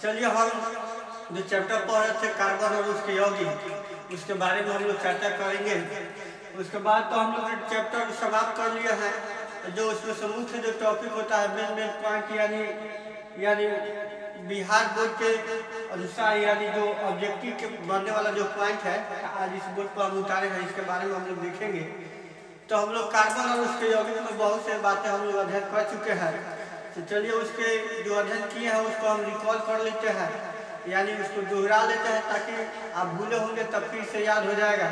चलिए हम जो चैप्टर पढ़ रहे थे कार्बन और उसके यौगिक, उसके बारे में हम लोग चर्चा करेंगे। उसके बाद तो हम लोग चैप्टर समाप्त कर लिया है। जो उसमें से मुख्य जो टॉपिक होता है मेन मेन पॉइंट यानी बिहार बोर्ड के अनुसार यानी जो ऑब्जेक्टिव के बनने वाला जो पॉइंट है आज इस बोर्ड पर हम उतारे हैं, इसके बारे में हम लोग देखेंगे। तो हम लोग कार्बन और उसके यौगिक में बहुत से बातें हम लोग अध्ययन कर चुके हैं। तो चलिए उसके जो अध्ययन किए हैं उसको हम रिकॉल कर लेते हैं, यानी उसको दोहरा लेते हैं ताकि आप भूले होंगे तब फिर से याद हो जाएगा।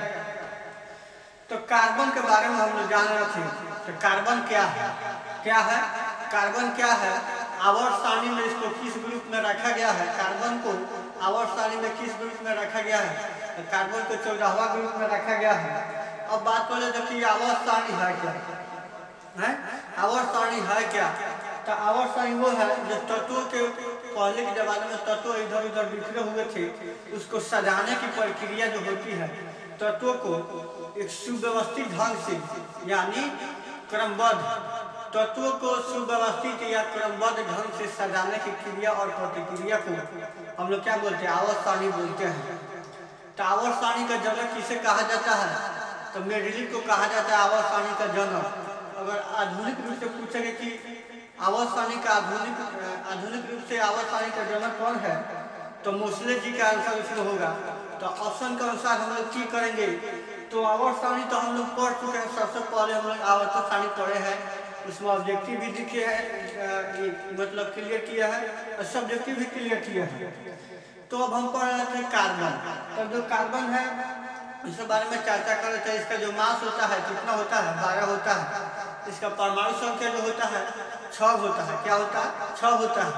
तो कार्बन के बारे में हम लोग जान रहे थे। तो कार्बन क्या है? कार्बन क्या है? आवर्त सारणी में इसको किस ग्रुप में रखा गया है? कार्बन को आवर्त सारणी में किस ग्रुप में रखा गया है? तो कार्बन को 14वां ग्रुप में रखा गया है। अब बात कर लेते कि आवर्त सारणी है क्या है? आवर्त सारणी है क्या? तो आवर्त सारणी वो है जो तत्वों के पहले के जमाने में तत्व इधर उधर बिखरे हुए थे, उसको सजाने की प्रक्रिया जो होती है, तत्वों को एक सुव्यवस्थित ढंग से यानी क्रमबद्ध, तत्वों को सुव्यवस्थित या क्रमबद्ध ढंग से सजाने की क्रिया और प्रतिक्रिया को हम लोग क्या बोलते हैं? आवर्त सारणी बोलते हैं। तो आवर्त सारणी का जनक किसे कहा जाता है? तो मेंडेलीव को कहा जाता है आवर्त सारणी का जनक। अगर आधुनिक रूप से पूछेंगे कि आवर्त सारणी का आधुनिक रूप से आवर्त सारणी का जनक कौन है, तो मोसले जी का आंसर उसमें होगा। तो ऑप्शन के अनुसार हम लोग की करेंगे। तो आवर्त सारणी तो हम लोग पढ़ चुके हैं। सबसे पहले हम लोग आवर्त सारणी पढ़े हैं, उसमें ऑब्जेक्टिव भी लिखे हैं, मतलब क्लियर किया है, और सब्जेक्टिव भी क्लियर किया है। तो अब हम पढ़ रहे थे कार्बन। तब जो कार्बन है इसके बारे में चर्चा कर रहे थे। इसका जो मास होता है कितना होता है? 12 होता है। इसका परमाणु संख्या जो होता है 6 होता है। क्या होता है? 6 होता है।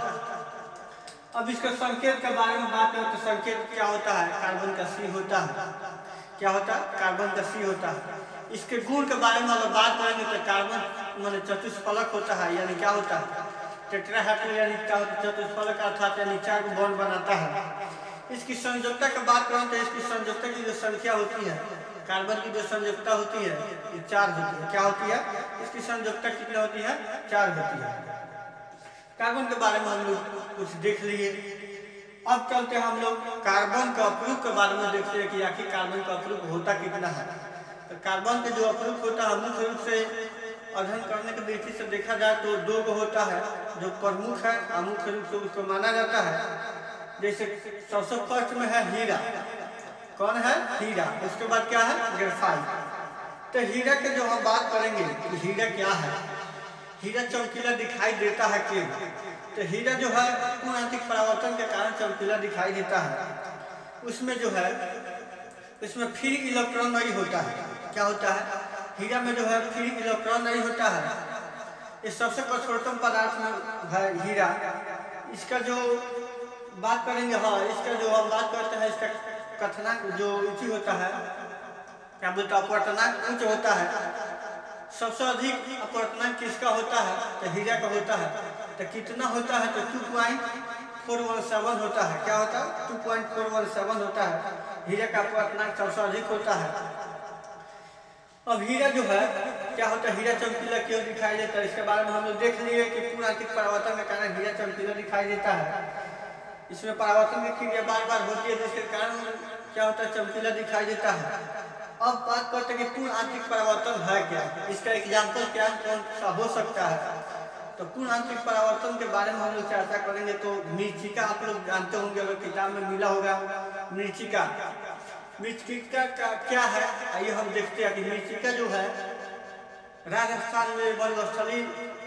अब इसके संकेत के बारे में बात करें तो संकेत क्या होता है? कार्बन का C होता है। क्या होता है? कार्बन का C होता है। इसके गुण के बारे में अगर बात करेंगे तो कार्बन माने चतुष्फलक होता है, यानी क्या होता है? टेट्राहेड्रल यानी चतुष्फलक अर्थात यानी 4 बॉन्ड बनाता है। इसकी संयोजकता की बात करें तो इसकी संयोजकता की जो संख्या होती है, कार्बन की जो संयोजकता होती है ये 4 होती है। क्या होती है? इसकी संयोजकता कितनी होती है? 4 होती है। कार्बन के बारे में हम लोग कुछ देख लिए। अब चलते हैं हम लोग कार्बन का अपरूप के बारे में देखते हैं कि आखिर कार्बन का अपरूप होता कितना है। तो कार्बन का जो अपरूप होता है मुख्य रूप से अध्ययन करने की दृष्टि से देखा जाए तो 2 को होता है जो प्रमुख है और मुख्य रूप से उसको माना जाता है। जैसे सबसे फर्स्ट में है हीरा। कौन है? हीरा। उसके बाद क्या है? ग्रेफाइट। तो हीरा के जो हम बात करेंगे तो हीरा क्या है? हीरा चमकीला दिखाई देता है क्यों? तो हीरा जो है पूर्णांतिक परावर्तन के कारण चमकीला दिखाई देता है। उसमें जो है इसमें फ्री इलेक्ट्रॉन नहीं होता है। क्या होता है? हीरा में जो है फ्री इलेक्ट्रॉन नहीं होता है। ये सबसे कठोरतम पदार्थ में है हीरा। इसका जो बात करेंगे, इसका जो हम बात करते हैं, इसका कथनांक जो ऊंची होता है, क्या बोलते हैं? अपवर्तनांक उच्च होता है। सबसे अधिक अपवर्तनांक किसका होता है? तो हीरा का होता है। तो कितना होता है? तो 2.417 होता है। क्या होता है? 2.417 होता है। हीरा का अपवर्तनांक सबसे अधिक होता है। अब हीरा जो है क्या होता है? हीरा चमकीला क्यों दिखाई देता है? इसके बारे में हम लोग देख लिए कि पूर्णांतिक परावर्तन के कारण हीरा चमकीला दिखाई देता है। इसमें परावर्तन की क्रिया बार बार होती है जिसके कारण क्या होता है? चमकीला दिखाई देता है। अब बात करते हैं कि पूर्ण आंतरिक परावर्तन है क्या? इसका एग्जाम्पल क्या कौन सा हो सकता है? तो पूर्ण आंतरिक परावर्तन के बारे में हम लोग चर्चा करेंगे। तो मरीचिका आप लोग जानते होंगे, अगर किताब में मिला होगा। मरीचिका का क्या है? आइए हम देखते हैं कि मरीचिका जो है राजस्थान में वनस्थलीय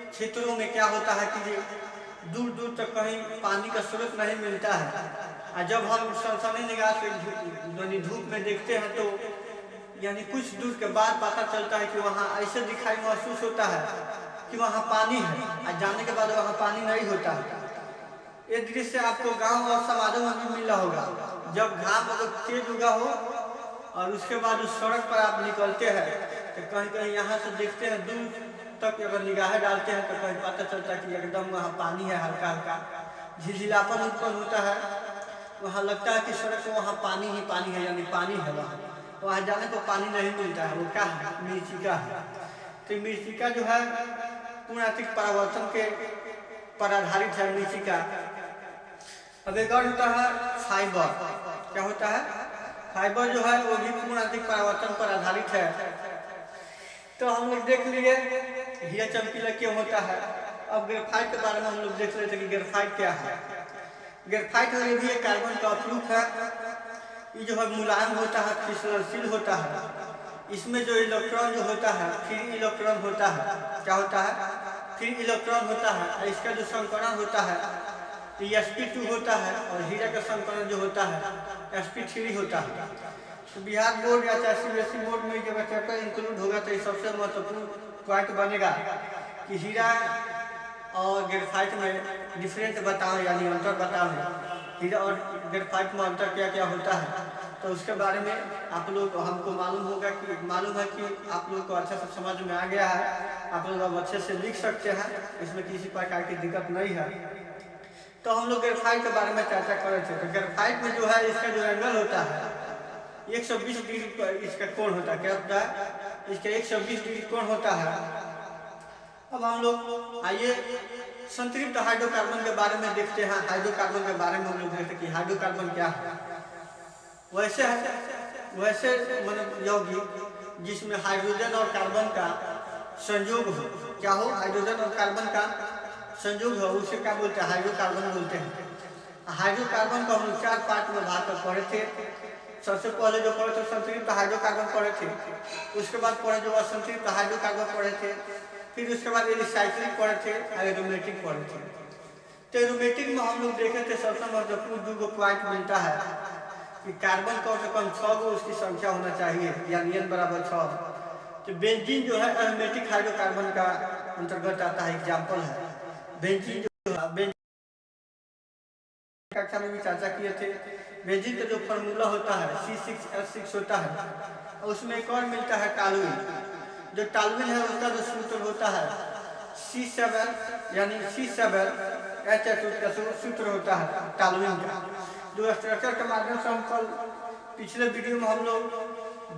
क्षेत्रों में क्या होता है कि दूर दूर तक कहीं पानी का स्रोत नहीं मिलता है। और जब हम सनसनी निगाह से धूप में देखते हैं तो यानी कुछ दूर के बाद पता चलता है कि वहाँ ऐसे दिखाई महसूस होता है कि वहाँ पानी है, और जाने के बाद वहाँ पानी नहीं होता है। ये दृश्य आपको गांव और समाजों में भी मिला होगा। जब घाम अगर तेज उगा हो और उसके बाद उस सड़क पर आप निकलते हैं तो कहीं कहीं यहाँ से देखते हैं दूर तक, अगर निगाहें डालते हैं तो कहीं पता चलता है कि एकदम वहाँ पानी है, हल्का हल्का झिलझिलापन उत्पन्न होता है। वहाँ लगता है कि सड़क पर वहाँ पानी ही पानी है, यानी पानी है। वहाँ जाने को पानी नहीं मिलता है। वो क्या है? मरीचिका है। तो मरीचिका जो है पूर्णांतिक परावर्तन के पर आधारित है। मरीचिका अब एक और होता है फाइबर। क्या होता है? फाइबर जो है वो भी पूर्ण अधिक परावर्तन पर आधारित है। तो हम लोग देख लिए हीरा चमकीला क्यों होता है। अब ग्रेफाइट के बारे में हम लोग देख लेते कि ग्रेफाइट क्या है। ग्रेफाइट ये भी एक कार्बन का प्रूफ है। ये जो है मुलायम होता है, फिसलनशील होता है। इसमें जो इलेक्ट्रॉन जो होता है फ्री इलेक्ट्रॉन होता है। क्या होता है? फ्री इलेक्ट्रॉन होता है। इसका जो संकरण होता है sp2 होता है और हीरा का संकरण जो होता है sp3 होता है। तो बिहार बोर्ड या चाहे सीबीएसई बोर्ड में जब चैप्टर इंक्लूड होगा तो ये सबसे महत्वपूर्ण पॉइंट बनेगा कि हीरा और ग्रेफाइट में डिफरेंट बताओ, यानी अंतर बताओ। हीरा और ग्रेफाइट में अंतर क्या क्या होता है, तो उसके बारे में आप लोग हमको मालूम है कि आप लोग को अच्छे से समझ में आ गया है। आप लोग अब अच्छे से लिख सकते हैं, इसमें किसी प्रकार की दिक्कत नहीं है। तो हम लोग ग्रेफाइट के बारे में चर्चा कर रहे थे। तो ग्रेफाइट में जो है इसका जो एंगल होता है 120 डिग्री पर इसका कोण होता है। क्या होता है? इसका 120 डिग्री कोण होता है। अब हम लोग आइए संतृप्त हाइड्रोकार्बन के बारे में देखते हैं। हाइड्रोकार्बन के बारे में हम लोग देखते हैं कि हाइड्रोकार्बन क्या है। वैसे मतलब यौगिक जिसमें हाइड्रोजन और कार्बन का संयोग हो। क्या हो? हाइड्रोजन और कार्बन का संयोग हो, उसे क्या बोलते हैं? हाइड्रोकार्बन बोलते हैं। हाइड्रोकार्बन को हम लोग 4 पार्ट में भाग कर पढ़े थे। सबसे पहले जो पढ़े थे संतृप्त हाइड्रोकार्बन पढ़े थे। उसके बाद पढ़े जो असंतृप्त हाइड्रोकार्बन पढ़े थे। फिर उसके बाद रिसाइक्लिंग पढ़े थे, एरोमेटिक पढ़े थे। तो एरोमेटिक में हम लोग देखे थे सबसे महत्वपूर्ण 2 पॉइंट मिलता है कि कार्बन कम से कम 6 गो उसकी संख्या होना चाहिए, यानी n बराबर 6। तो बेंजीन जो है एरोमेटिक हाइड्रोकार्बन का अंतर्गत आता है, एग्जाम्पल है। बेंजीन जो है कक्षा में भी चर्चा किए थे। बेंजीन का जो फार्मूला होता है C6H6 होता है। और उसमें एक और मिलता है टॉलुइन। जो टॉलुइन है उसका जो सूत्र होता है C7, यानी C7H8 का सूत्र होता है टॉलुइन का। जो स्ट्रक्चर के माध्यम से हम कल पिछले वीडियो में हम लोग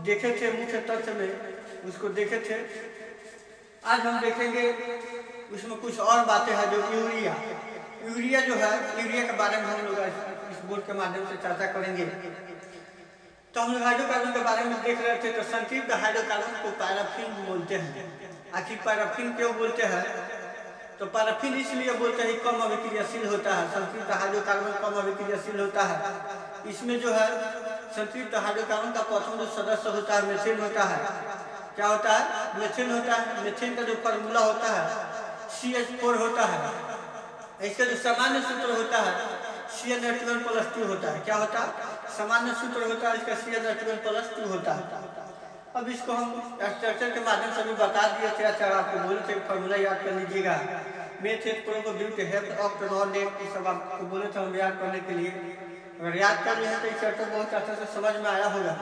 देखे थे, मुख्य तथ्य में उसको देखे थे। आज हम देखेंगे उसमें कुछ और बातें हैं। जो यूरिया जो है, यूरिया के बारे में हम लोग इस बोर्ड के माध्यम से चर्चा करेंगे। तो हम लोग हाइड्रोकार्बन के बारे में देख रहे थे। तो संतृप्त हाइड्रोकार्बन को पैराफिन बोलते हैं। आखिर पैराफिन क्यों बोलते हैं? तो पैराफिन इसलिए बोलते हैं कम अभिक्रियाशील होता है। संतृप्त हाइड्रोकार्बन कम अभिक्रियाशील होता है। इसमें जो है संतृप्त हाइड्रोकार्बन का प्रथम जो सदस्य होता है मेथेन होता है। क्या होता है? मेथेन होता है। मेथेन का जो फार्मूला होता है CH4 होता है। इसका जो सामान्य सूत्र होता है CnH2n+2 होता है। क्या होता है? सामान्य सूत्र होता है इसका CnH2n+2 होता है। अब इसको हम स्ट्रक्चर के माध्यम से भी बता दिए थे। अच्छा, आपको बोले थे फॉर्मूला याद कर लीजिएगा। मेथेन प्रोबेबिलिटी हेल्थ ऑफ टोनोनेट, ये सब आपको बोले थे हम याद करने के लिए। अगर याद कर लिए हैं तो ये चैप्टर बहुत अच्छे से समझ में आया होगा।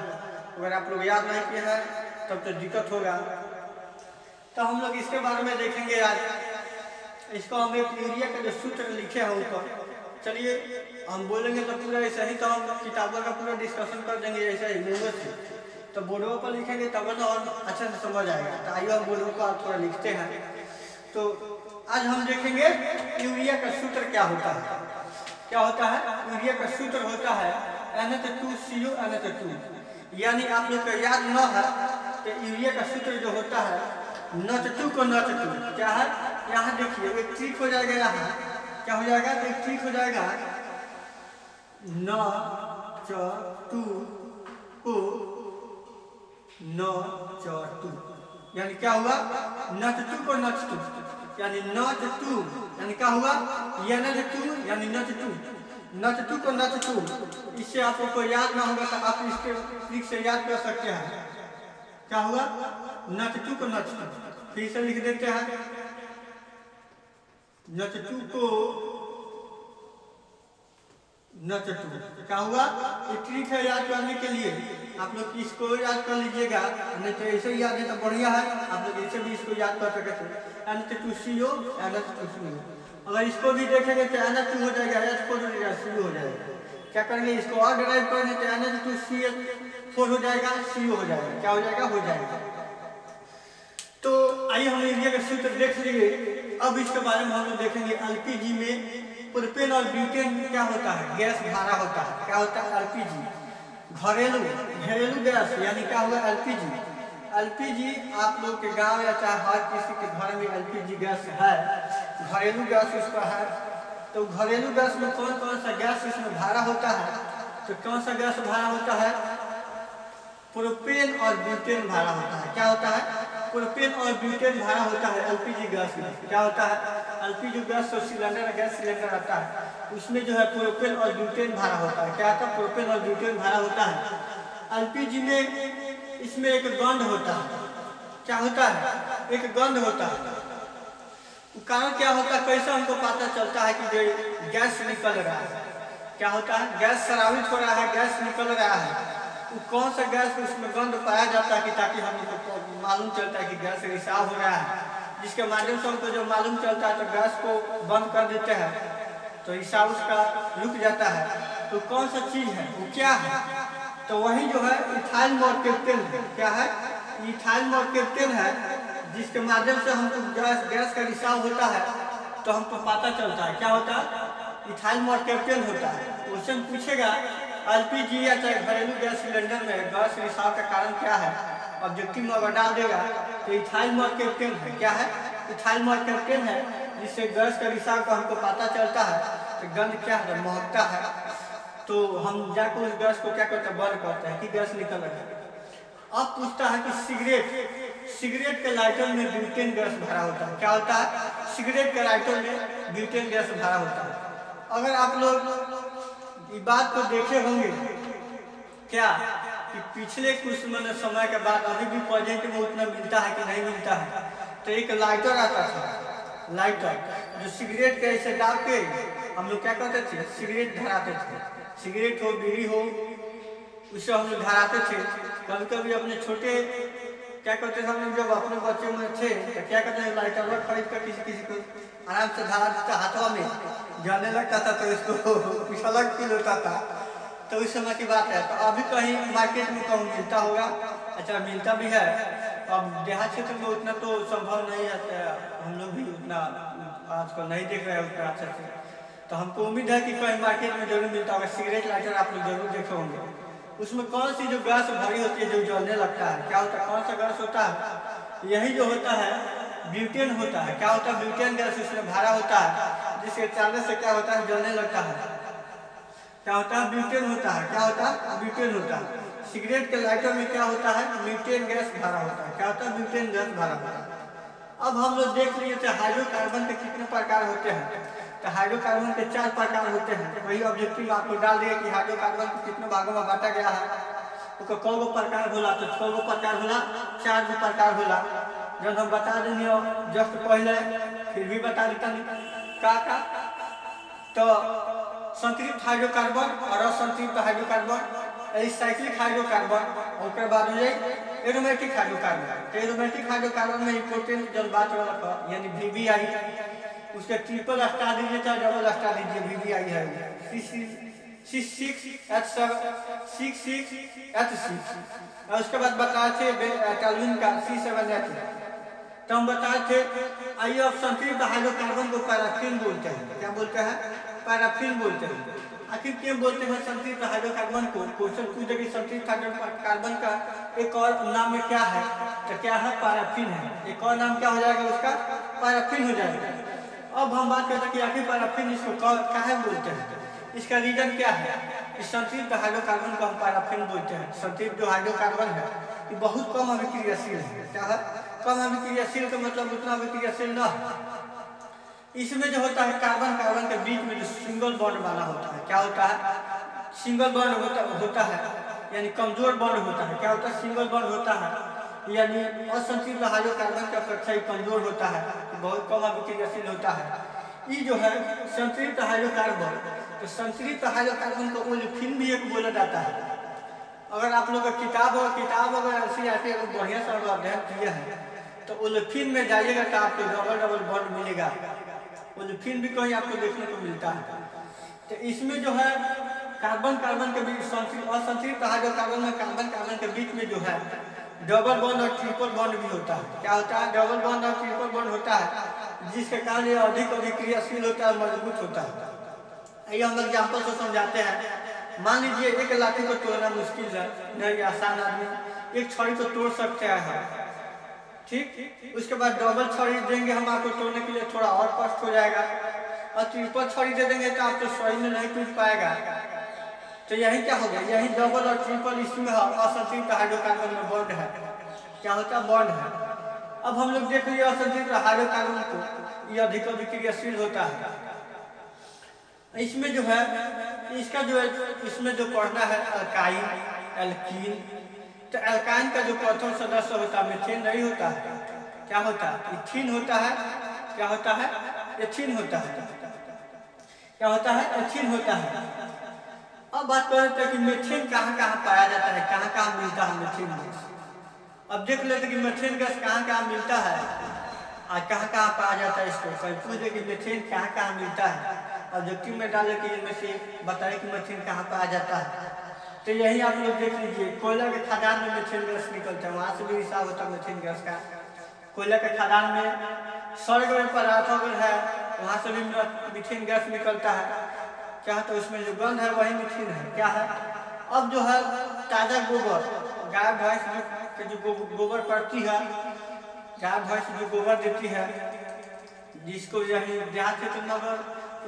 अगर आप लोग याद नहीं किए हैं तब तो दिक्कत होगा। तो हम लोग इसके बारे में देखेंगे आज। इसको हम एक यूरिया का जो सूत्र लिखे हैं ऊपर, चलिए हम बोलेंगे तो पूरा ऐसा ही, तो हम किताबों का पूरा डिस्कशन कर देंगे ऐसा ही मुँह से। तो बोर्डों पर लिखेंगे तब ना और अच्छे से समझ आएगा। तो आइए हम बोर्डों को थोड़ा लिखते हैं। तो आज हम देखेंगे यूरिया का सूत्र क्या होता है। क्या होता है? यूरिया का सूत्र होता है NH2CO NH2। यानी आप लोग को याद न है तो यूरिया का सूत्र जो होता है NH2 को NH2 क्या है? यहाँ देखिए एक ट्रिक हो जाएगा। यहाँ क्या हो जाएगा? एक ट्रिक हो जाएगा। NH2 को NH2 यानी क्या हुआ? NH2 को NH2 यानी NH2 यानी क्या हुआ? NH2 यानी NH2 को NH2। इससे आपको याद ना होगा तो आप इसके ट्रिक से याद कर सकते हैं। क्या हुआ? NH2 को NH2। फिर से लिख देते हैं NH2 को NH2। क्या हुआ? ये ट्रिक है याद करने के लिए। आप लोग इसको याद कर लीजिएगा, नहीं तो ऐसे ही याद है तो बढ़िया है। आप लोग ऐसे भी इसको याद कर सकते हैं NH2CO NH2CO। अगर इसको भी देखेंगे तो NH2 हो जाएगा, H4 हो जाएगा, CO हो जाएगा। क्या करेंगे? इसको और डिराइव करेंगे तो NH2CH4 हो जाएगा, CO हो जाएगा। क्या हो जाएगा? हो जाएगा। तो आइए हम यूरिया का सूत्र देख लिए। अब इसके बारे में हम लोग देखेंगे एलपीजी में प्रोपेन और ब्यूटेन में क्या होता है, गैस भारा होता है। क्या होता है, एलपीजी, घरेलू गैस, यानी क्या हुआ, एलपीजी। एलपीजी आप लोग के गांव या चाहे हर किसी के घर में एलपीजी गैस है, घरेलू गैस इसका है। तो घरेलू गैस में कौन कौन सा गैस इसमें भारा होता है, तो कौन सा गैस भारा होता है, प्रोपेन और ब्यूटेन भारा होता है। क्या होता है, प्रोपेन और ब्यूटेन भारा होता है एलपीजी गैस में। क्या होता है, एलपीजी गैस तो गैस सिलेंडर आता है, उसमें जो है प्रोपेन और ब्यूटेन भारा होता है। क्या होता है, प्रोपेन और ब्यूटेन भारा होता है। एलपीजी में इसमें एक गंध होता है। क्या होता है, एक गंध होता है। कारण क्या होता है, कैसे हमको पता चलता है कि जो गैस निकल रहा है, क्या होता है, गैस स्रावित हो रहा है, गैस निकल रहा है, कौन सा गैस उसमें गंध पाया जाता है कि ताकि हमको मालूम चलता है कि गैस रिसाव हो रहा है, जिसके माध्यम से हमको जो मालूम चलता है तो गैस को बंद कर देते हैं तो रिसाव उसका रुक जाता है। तो कौन सा चीज़ है, वो क्या है, तो वही जो है इथाइल मॉर्केप्टेन है। क्या है, इथाइल मॉर्केप्टेन है, जिसके माध्यम से हमको गैस का रिसाव होता है तो हमको पता चलता है। क्या होता है, इथाइल मॉर्केप्टेन होता है। क्वेश्चन पूछेगा एलपीजी या चाहे घरेलू गैस सिलेंडर में गैस रिसाव का कारण क्या है, ऑब्जेक्टिव में अगर डाल देगा तो इथाइल मॉर्केप्टेन है। क्या है, इथाइल मॉर्केप्टेन है, जिससे गैस का रिसाव का हमको पता चलता है। तो गंध क्या है, महकता है, तो हम जाकर उस गैस को क्या करते हैं, बंद करते हैं कि गैस निकल रहा है। अब पूछता है कि सिगरेट के लाइटर में ब्यूटेन गैस भरा होता है। क्या होता है, सिगरेट के लाइटर में ब्यूटेन गैस भरा होता है। अगर आप लोग इस बात को देखे होंगे क्या कि पिछले कुछ समय के बाद अभी भी प्रेजेंट में उतना मिलता है कि नहीं मिलता है, तो एक लाइटर आता था, लाइटर जो सिगरेट के ऐसे डाल के हम लोग क्या करते थे, सिगरेट धराते थे। सिगरेट हो, बीड़ी हो, उससे हम लोग धराते थे। कभी कभी अपने छोटे क्या करते थे, हम लोग जब अपने बच्चे में थे तो क्या करते थे, लाइटर खरीद कर किसी को आराम से धरा देता, हाथों में जलने लगता था तो इसको कुछ अलग फील होता था। तो उस समय की बात है। तो अभी कहीं मार्केट में कहूँ मिलता होगा, अच्छा मिलता भी है। अब देहात क्षेत्र में उतना तो संभव नहीं है, हम लोग भी उतना आजकल नहीं देख रहे हैं उतना अच्छे से। तो हमको उम्मीद है कि कहीं मार्केट में जरूर मिलता होगा। सिगरेट लाइटर आप लोग जरूर देखे होंगे, उसमें कौन सी जो गैस भरी होती है जो जलने लगता है। क्या होता है, कौन सा गैस होता है, यही जो होता है ब्यूटेन होता है। क्या होता है, ब्यूटेन गैस उसमें भरा होता है, जिसके चलने से क्या होता है, जलने लगता है। क्या होता है, ब्यूटेन होता है। क्या होता है, ब्यूटेन होता है। सिगरेट के लाइटर में क्या होता है, ब्यूटेन गैस भरा होता है। क्या होता है, ब्यूटेन गैस भरा होता है। अब हम लोग देख लिए थे हाइड्रोकार्बन के कितने प्रकार होते हैं। तो हाइड्रोकार्बन के 4 प्रकार होते हैं। वही ऑब्जेक्टिव आपको डाल दिया कि हाइड्रोकार्बन को कितने भागों में बांटा गया है, उसका कौ गो प्रकार होला, तो 6 गो प्रकार होला, 4 गो प्रकार होला। जब हम बता देंगे जस्ट पहले फिर भी बता देता का तो संतृप्त हाइड्रोकार्बन और असंतृप्त हाइड्रोकार्बन, साइक्लिक हाइड्रोकार्बन, और उसके बाद हो जाए एरोमेटिक हाइड्रोकार्बन। एरोमेटिक हाइड्रोकार्बन में इंपोर्टेंट जब बात वाला यानी VVI, उसके ट्रिपल स्टार दीजिए चाहे डबल स्टार दीजिए, VVI है C6H6 और उसके बाद बताए थे टैलविन का C7H। तो हम बताए थे आइए अब संतृप्त हाइड्रोकार्बन को पैराफिन बोलते हैं। क्या बोलते हैं, पैराफिन बोलते हैं। आखिर क्यों बोलते हैं संतृप्त हाइड्रोकार्बन को, क्वेश्चन पूछ देगी संतृप्त हाइड्रोकार्बन का एक और नाम में क्या है, तो क्या है, पैराफिन है। एक और नाम क्या हो जाएगा उसका, पैराफिन हो जाएगा। अब हम बात करते हैं कि आखिर पैराफिन इसको काहे बोलते हैं, इसका रीजन क्या है। इस संतृप्त हाइड्रोकार्बन को हम पैराफिन बोलते हैं। संतृप्त जो हाइड्रोकार्बन है ये बहुत कम अभिक्रियाशील है। क्या है, कम अभिक्रियाशील का मतलब उतना अभिक्रियाशील न है। इसमें जो होता है कार्बन कार्बन के बीच में जो सिंगल बॉन्ड बना होता है, क्या होता है, सिंगल बॉन्ड होता है, यानी कमजोर बॉन्ड होता है। क्या होता है, सिंगल बॉन्ड होता है, यानी असंतृप्त हाइड्रोकार्बन की अपेक्षा कमजोर होता है, बहुत कम अभिक्रियाशील होता है। ये जो है संतृप्त हाइड्रोकार्बन, तो संतृप्त हाइड्रोकार्बन को ओलेफिन भी एक बोला जाता है। अगर आप लोग किताब अगर NCERT अगर बढ़िया से अध्ययन किया है तो ओलेफिन में जाइएगा तो आपको डबल बॉन्ड मिलेगा। ओलेफिन भी कहीं आपको देखने को मिलता है। तो इसमें जो है कार्बन कार्बन के बीच, असंतृप्त हाइड्रोकार्बन में कार्बन कार्बन के बीच में जो है डबल बॉन्ड और ट्रिपल बॉन्ड भी होता है। क्या होता है, डबल बॉन्ड और ट्रिपल बॉन्ड होता है, जिसके कारण ये अधिक अभिक्रियाशील होता है, मजबूत होता है। ये हम एग्जाम्पल से समझाते हैं। मान लीजिए एक लाठी को तोड़ना मुश्किल है, नहीं आसान आदमी एक छड़ी को तोड़ सकते हैं, ठीक। उसके बाद डबल छड़ी देंगे हम आपको तोड़ने के लिए, थोड़ा और कष्ट हो जाएगा। और ट्रिपल छड़ी दे देंगे तो आप तो सही में नहीं टूट पाएगा। तो यही क्या हो गया, यही डबल और ट्रिपल इसमें असंतुलित हाइड्रोकार्बन में बॉन्ड है। क्या होता है, बॉन्ड है। अब हम लोग देख लिए असंतुलित हाइड्रोकार्बन को, ये अधिक क्रियाशील होता है। इसमें जो है इसका जो है इसमें जो पढ़ना है अल्काइन, एल्कीन। तो एल्काइन का जो प्रथम सदस्य होता है मीथेन नहीं होता है, क्या होता है, इथीन होता है। क्या होता है, एथीन होता है। क्या होता है, एथीन होता है। अब बात कर रहे थे कि मीथेन कहाँ कहाँ पाया जाता है, कहाँ कहाँ मिलता है मीथेन गैस। अब देख लेते कि मीथेन गैस कहाँ कहाँ मिलता है और कहाँ कहाँ पाया जाता है। इसको कहीं पूछे कि मीथेन कहाँ कहाँ मिलता है, ऑब्जेक्टिव में डाले कि इनमें से बताए कि मीथेन कहाँ पाया जाता है। तो यही आप लोग देख लीजिए, कोयला के खदान में मीथेन गैस निकलता है, वहाँ से भी हिसाब होता है मीथेन गैस का। कोयला के खदान में सड़े पदार्थ अगर है वहाँ से भी मीथेन गैस निकलता है। क्या है, तो उसमें जो गंध है वही मीथेन है। क्या है, अब जो है ताज़ा गोबर, गाय भैंस के जो गोबर पड़ती है, गाय भैंस जो गोबर देती है, जिसको यही देहात क्षेत्र में अगर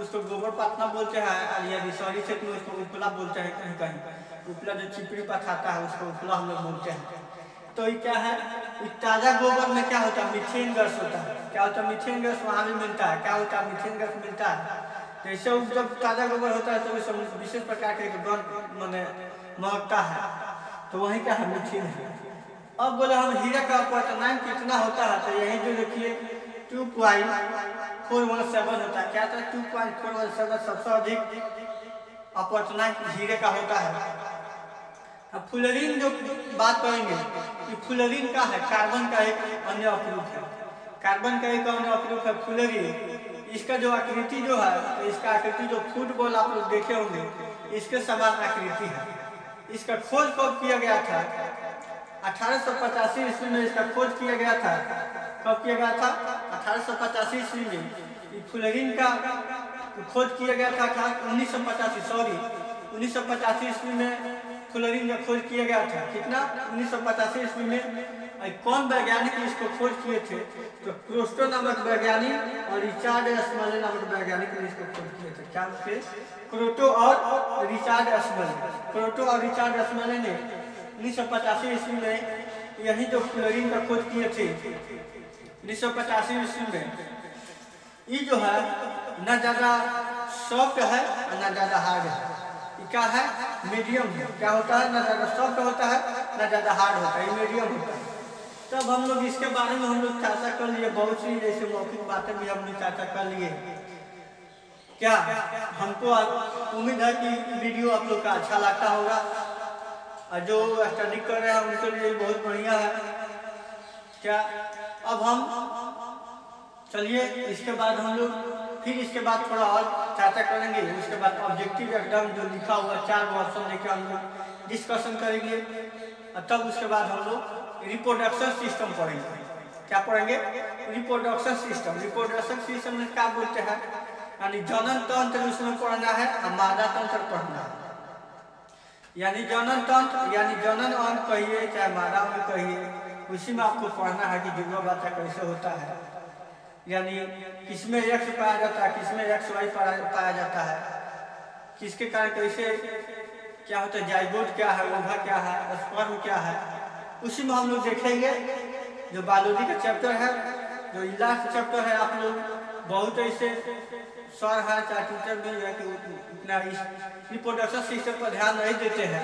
उसको गोबर पातना बोलते हैं, और यदि शहरी क्षेत्र में उसको उपला बोलते हैं। कहीं कहीं उपला जो चिपड़ी पथाता है उसको उपला हम लोग बोलते हैं। तो ये क्या है, ताज़ा गोबर में क्या होता है, मीथेन गैस होता है। क्या होता है, मीथेन गैस वहाँ भी मिलता है। क्या होता है, मीथेन गैस मिलता है। जैसे जब ताज़ा गोबर होता है तो उसमें विशेष प्रकार के गंध माने महकता है, तो वही क्या है, मीथेन है। अब बोले हम हीरा का अपवर्तनांक कितना होता है, तो यही जो देखिए 2.417 होता है। क्या था, 2.417 सबसे अधिक अपवर्तनांक हीरे का होता है। अब फ्लोरीन जो बात करेंगे, कि फ्लोरीन का है कार्बन का एक अन्य अपरूप है। कार्बन का एक अन्य अपरूप है फ्लोरीन। इसका जो आकृति जो है, तो इसका आकृति जो फुटबॉल आप लोग देखे होंगे, इसके समान आकृति है। इसका खोज कब किया गया था, 1885 ईस्वी में इसका खोज किया गया था। कब किया गया था, 1885 ईस्वी में फ्लोरीन का खोज किया गया था। 1985 ईस्वी में फ्लोरीन का खोज किया गया था। कितना, 1985 ईस्वी में। कौन वैज्ञानिक इसको खोज किए थे, तो क्रोस्टो नामक वैज्ञानिक और रिचार्ड एस्मले नामक वैज्ञानिक ने इसको खोज किए थे। क्या थे, क्रोटो और रिचार्ड एस्मले। क्रोटो और रिचार्ड एस्मले ने 1985 ईस्वी में यही जो फ्लोरीन का खोज किए थे 1985 ईस्वी में। ये जो है न ज़्यादा सॉफ्ट है और न ज़्यादा हार्ड है। क्या है, मीडियम है। क्या होता है, न ज़्यादा सॉफ्ट होता है न ज़्यादा हार्ड होता है, ये मीडियम होता है। तब हम लोग इसके बारे में हम लोग चर्चा कर लिए, बहुत सी जैसे मौखिक बातें भी हमने चर्चा कर लिए। क्या हमको उम्मीद है कि वीडियो आप लोग का अच्छा लगता होगा, और जो स्टडी कर रहे हैं उनके लिए बहुत बढ़िया है। क्या, अब हम चलिए इसके बाद हम लोग फिर इसके बाद थोड़ा और चर्चा करेंगे। उसके बाद ऑब्जेक्टिव एकदम जो लिखा हुआ 4 ऑप्शन लेकर हम लोग डिस्कशन करेंगे, और तब उसके बाद हम लोग रिप्रोडक्शन सिस्टम पढ़ेंगे। क्या पढ़ेंगे, रिप्रोडक्शन सिस्टम। रिप्रोडक्शन सिस्टम में क्या बोलते हैं, यानी जनन तंत्र उसमें पढ़ना है और मादा तंत्र पढ़ना है। यानी जनन तंत्र यानी जनन अंग कहिए चाहे मादा अंग कहिए, उसी में आपको पढ़ना है कि जुड़वा बच्चा कैसे होता है, यानी किसमें एक्स पाया जाता है, किसमें एक्स वाई पाया जाता है, किसके कारण कैसे क्या होता है, जाइगोट क्या है, ओवा क्या है, स्पर्म क्या है, उसी में हम लोग देखेंगे। जो बायोलॉजी का चैप्टर है, जो लास्ट चैप्टर है, आप लोग बहुत ऐसे सर है चाहे टीचर भी है कि उतना इस रिप्रोडक्शन सिस्टम पर ध्यान नहीं देते हैं।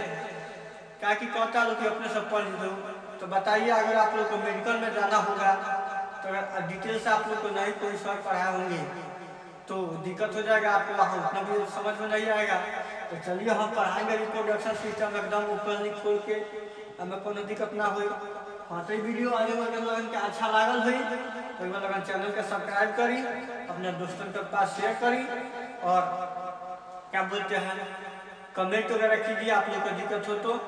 क्या कि कहता लोग कि अपने सब पढ़ लो। तो बताइए, अगर आप लोग को मेडिकल में जाना होगा तो डिटेल से आप लोग को नहीं कोई सर पढ़ाए होंगे तो दिक्कत हो जाएगा, आपको वहाँ उतना भी समझ में नहीं आएगा। तो चलिए हम पढ़ाएंगे रिप्रोडक्शन सिस्टम एकदम ऊपर नहीं खोल के, हमें कोनो दिक्कत ना हो। हाँ, तो वीडियो आगे लगन के अच्छा लागल हुई तो लगन चैनल के सब्सक्राइब करी, अपने दोस्तों के पास शेयर करी, और क्या बोलते हैं कमेंट वगैरह कीजिए। आप लोग को दिक्कत हो तो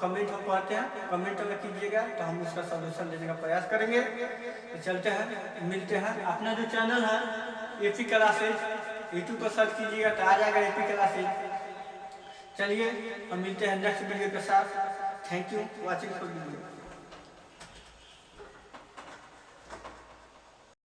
कमेंट हम पढ़ते हैं, कमेंट अगर कीजिएगा तो हम उसका सॉल्यूशन देने का प्रयास करेंगे। तो चलते हैं, मिलते हैं। अपना जो चैनल है एपी क्लासेज, यूट्यूब पर सर्च कीजिएगा तो आ जाएगा एपी क्लासेज। चलिए हम मिलते हैं नेक्स्ट वीडियो के साथ। Thank you watching for video.